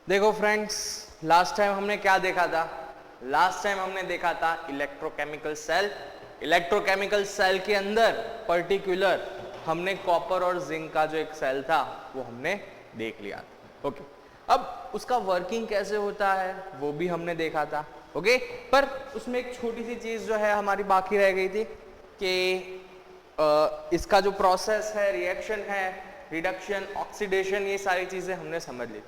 देखो friends, last time हमने क्या देखा था? लास्ट टाइम हमने देखा था इलेक्ट्रोकेमिकल सेल। इलेक्ट्रोकेमिकल सेल के अंदर पर्टिकुलर हमने कॉपर और जिंक का जो एक सेल था वो हमने देख लिया था। ओके, अब उसका वर्किंग कैसे होता है वो भी हमने देखा था। ओके, पर उसमें एक छोटी सी चीज जो है हमारी बाकी रह गई थी कि इसका जो प्रोसेस है, रिएक्शन है, रिडक्शन, ऑक्सीडेशन, ये सारी चीजें हमने समझ ली थी।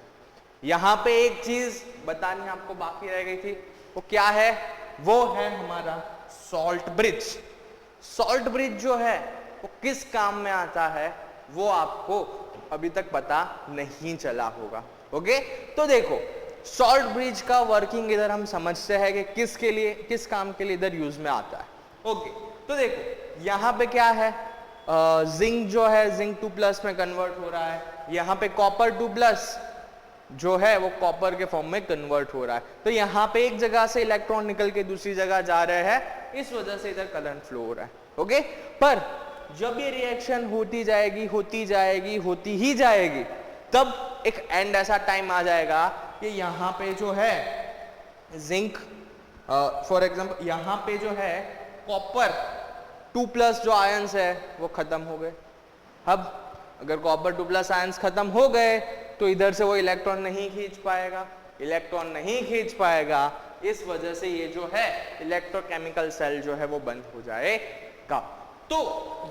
यहाँ पे एक चीज बतानी आपको बाकी रह गई थी, वो क्या है? वो है हमारा सॉल्ट ब्रिज। सॉल्ट ब्रिज जो है वो किस काम में आता है वो आपको अभी तक पता नहीं चला होगा। ओके, तो देखो, सॉल्ट ब्रिज का वर्किंग इधर हम समझते हैं कि किसके लिए, किस काम के लिए इधर यूज में आता है। ओके, तो देखो यहाँ पे क्या है, जिंक जो है जिंक 2+ में कन्वर्ट हो रहा है, यहाँ पे कॉपर 2+ जो है वो कॉपर के फॉर्म में कन्वर्ट हो रहा है। तो यहाँ पे एक जगह से इलेक्ट्रॉन निकल के दूसरी जगह जा रहे हैं, इस वजह से इधर करंट फ्लो हो रहा है। ओके, पर जब ये रिएक्शन होती जाएगी होती ही जाएगी, तब एक एंड ऐसा टाइम आ जाएगा कि यहाँ पे जो है जिंक, फॉर एग्जांपल यहाँ पे जो है कॉपर 2+ जो आयंस है वो खत्म हो गए। अब अगर कॉपर 2+ आयंस खत्म हो गए तो इधर से वो इलेक्ट्रॉन नहीं खींच पाएगा, इस वजह से ये जो है इलेक्ट्रोकेमिकल सेल जो है वो बंद हो जाएगा। तो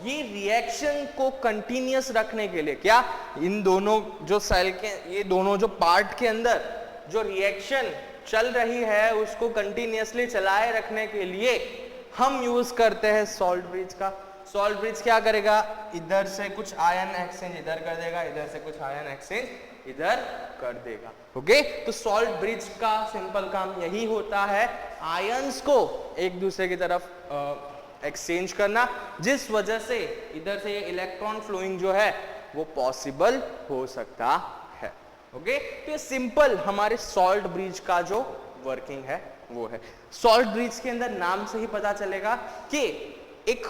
ये रिएक्शन को कंटिन्यूअस रखने के लिए क्या, इन दोनों जो सेल के, ये दोनों जो पार्ट के अंदर जो रिएक्शन चल रही है उसको कंटिन्यूअसली चलाए रखने के लिए हम यूज करते हैं सॉल्ट ब्रिज का। सॉल्ट ब्रिज क्या करेगा, इधर से कुछ आयन एक्सचेंज इधर कर देगा, इधर से कुछ आयन एक्सचेंज इधर कर देगा। ओके, तो सॉल्ट ब्रिज का सिंपल काम यही होता है, आयंस को एक दूसरे की तरफ एक्सचेंज करना, जिस वजह से इधर से ये इलेक्ट्रॉन फ्लोइंग जो है वो पॉसिबल हो सकता है। ओके, तो ये सिंपल हमारे सॉल्ट ब्रिज का जो वर्किंग है वो है। सॉल्ट ब्रिज के अंदर नाम से ही पता चलेगा कि एक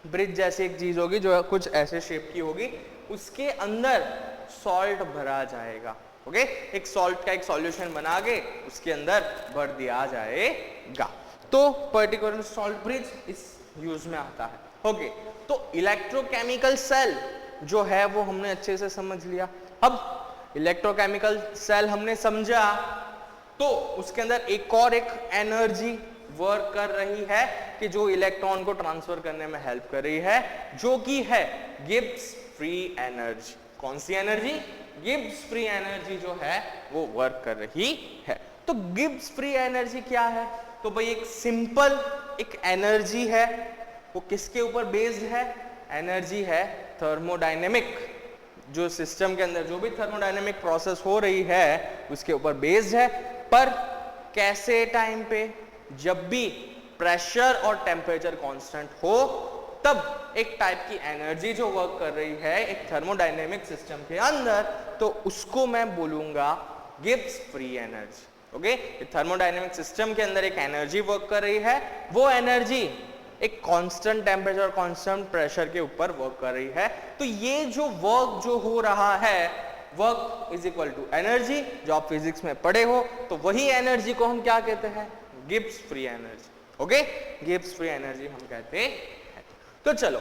ब्रिज जैसी एक चीज होगी जो कुछ ऐसे शेप की होगी, उसके अंदर सॉल्ट भरा जाएगा। ओके, एक सॉल्ट का एक सॉल्यूशन बना के उसके अंदर भर दिया जाएगा, तो पर्टिकुलर सॉल्ट ब्रिज इस यूज में आता है। ओके, तो इलेक्ट्रोकेमिकल सेल जो है वो हमने अच्छे से समझ लिया। अब इलेक्ट्रोकेमिकल सेल हमने समझा तो उसके अंदर एक और एक एनर्जी वर्क कर रही है कि जो इलेक्ट्रॉन को ट्रांसफर करने में हेल्प कर रही है, जो कि है गिब्स फ्री एनर्जी। कौन सी एनर्जी? गिब्स फ्री एनर्जी जो है वो वर्क कर रही है। तो गिब्स फ्री एनर्जी क्या है? तो भाई एक सिंपल एक एनर्जी है, वो किसके ऊपर बेस्ड है? एनर्जी है थर्मोडायनेमिक, जो सिस्टम के अंदर जो भी थर्मोडायनेमिक प्रोसेस हो रही है उसके ऊपर बेस्ड है। पर कैसे टाइम पे? जब भी प्रेशर और टेम्परेचर कांस्टेंट हो तब एक टाइप की एनर्जी जो वर्क कर रही है एक थर्मोडायनेमिक सिस्टम के अंदर, तो उसको मैं बोलूंगा Gibbs free energy. Okay, thermodynamic system के अंदर एक एनर्जी वर्क कर रही है, वो एनर्जी एक कांस्टेंट टेम्परेचर और कांस्टेंट प्रेशर के ऊपर वर्क कर रही है। तो ये जो वर्क जो हो रहा है, work is equal to energy, जो आप फिजिक्स में पढ़े हो, तो वही एनर्जी को हम क्या कहते हैं? Gibbs free energy. Okay, Gibbs free energy हम कहते हैं। तो चलो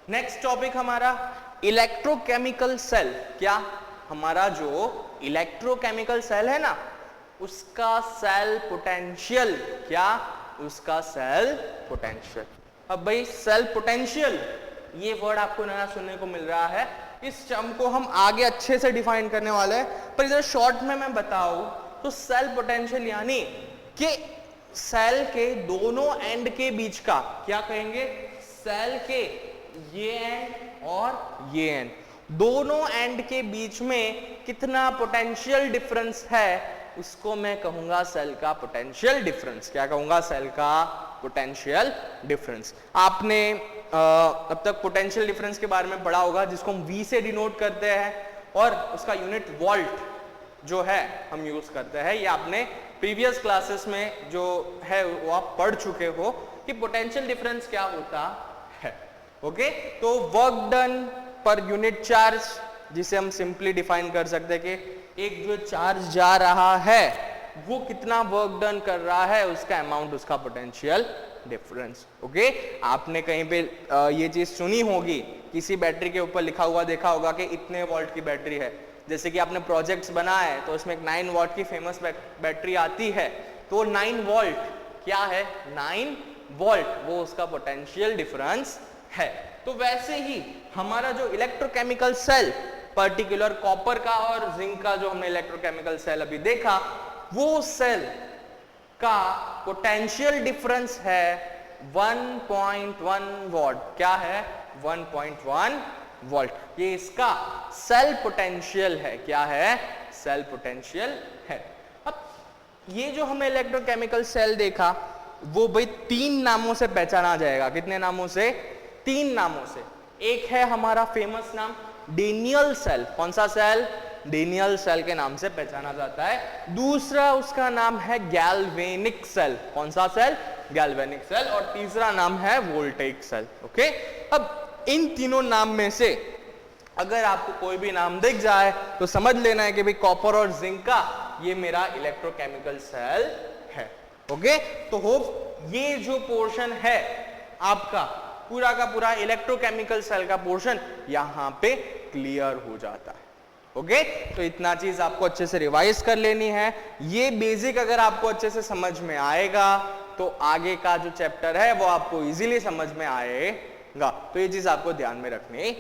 नेक्स्ट टॉपिक हमारा इलेक्ट्रोकेमिकल सेल। क्या हमारा जो इलेक्ट्रोकेमिकल सेल है ना, उसका सेल पोटेंशियल, क्या उसका सेल पोटेंशियल। अब भाई सेल पोटेंशियल ये वर्ड आपको नया सुनने को मिल रहा है, इस टर्म को हम आगे अच्छे से डिफाइन करने वाले हैं, पर इधर शॉर्ट में मैं बताऊं तो सेल पोटेंशियल यानी कि सेल के दोनों एंड के बीच का, क्या कहेंगे? सेल के ये एंड और ये एंड, दोनों एंड के बीच में कितना पोटेंशियल डिफरेंस है उसको मैं कहूंगा सेल का पोटेंशियल डिफरेंस। क्या कहूंगा? सेल का पोटेंशियल डिफरेंस। आपने अब तक पोटेंशियल डिफरेंस के बारे में पढ़ा होगा, जिसको हम V से डिनोट करते हैं और उसका यूनिट वोल्ट जो है हम यूज करते हैं। ये आपने प्रीवियस क्लासेस में जो है वो आप पढ़ चुके हो कि पोटेंशियल डिफरेंस क्या होता है। ओके, तो work done per unit charge, जिसे हम सिंपली डिफाइन कर सकते हैं कि एक जो चार्ज जा रहा है वो कितना वर्क डन कर रहा है, उसका अमाउंट, उसका पोटेंशियल डिफरेंस। ओके, आपने कहीं पे ये चीज सुनी होगी, किसी बैटरी के ऊपर लिखा हुआ देखा होगा कि इतने वोल्ट की बैटरी है। जैसे कि आपने प्रोजेक्ट्स बनाया है तो उसमें एक 9 वॉट की फेमस बैटरी आती है, तो 9 वोल्ट क्या है, 9 वोल्ट, वो उसका पोटेंशियल डिफरेंस है। तो वैसे ही हमारा जो इलेक्ट्रोकेमिकल सेल, पर्टिकुलर कॉपर का और जिंक का जो हमने इलेक्ट्रोकेमिकल सेल अभी देखा, वो सेल का पोटेंशियल डिफरेंस है 1.1 वॉट। क्या है, 1.1 वोल्ट। ये इसका सेल पोटेंशियल है। क्या है, सेल पोटेंशियल है। अब ये जो हमने इलेक्ट्रोकेमिकल सेल देखा वो भाई 3 नामों से पहचाना जाएगा। कितने नामों से, 3 नामों से। एक है हमारा फेमस नाम डेनियल सेल। कौन सा सेल, डेनियल सेल के नाम से पहचाना जाता है। दूसरा उसका नाम है गैल्वेनिक सेल। कौन सा सेल, गैल्वेनिक सेल। और तीसरा नाम है वोल्टेइक सेल। ओके, अब इन तीनों नाम में से अगर आपको कोई भी नाम दिख जाए तो समझ लेना है कि भाई कॉपर और जिंक का ये मेरा इलेक्ट्रोकेमिकल सेल है। ओके, तो होप ये जो पोर्शन है आपका पूरा का पूरा इलेक्ट्रोकेमिकल सेल का पोर्शन यहां पे क्लियर हो जाता है। ओके, तो इतना चीज आपको अच्छे से रिवाइज कर लेनी है। ये बेसिक अगर आपको अच्छे से समझ में आएगा तो आगे का जो चैप्टर है वो आपको इजीली समझ में आएगा। तो ये चीज आपको ध्यान में रखनी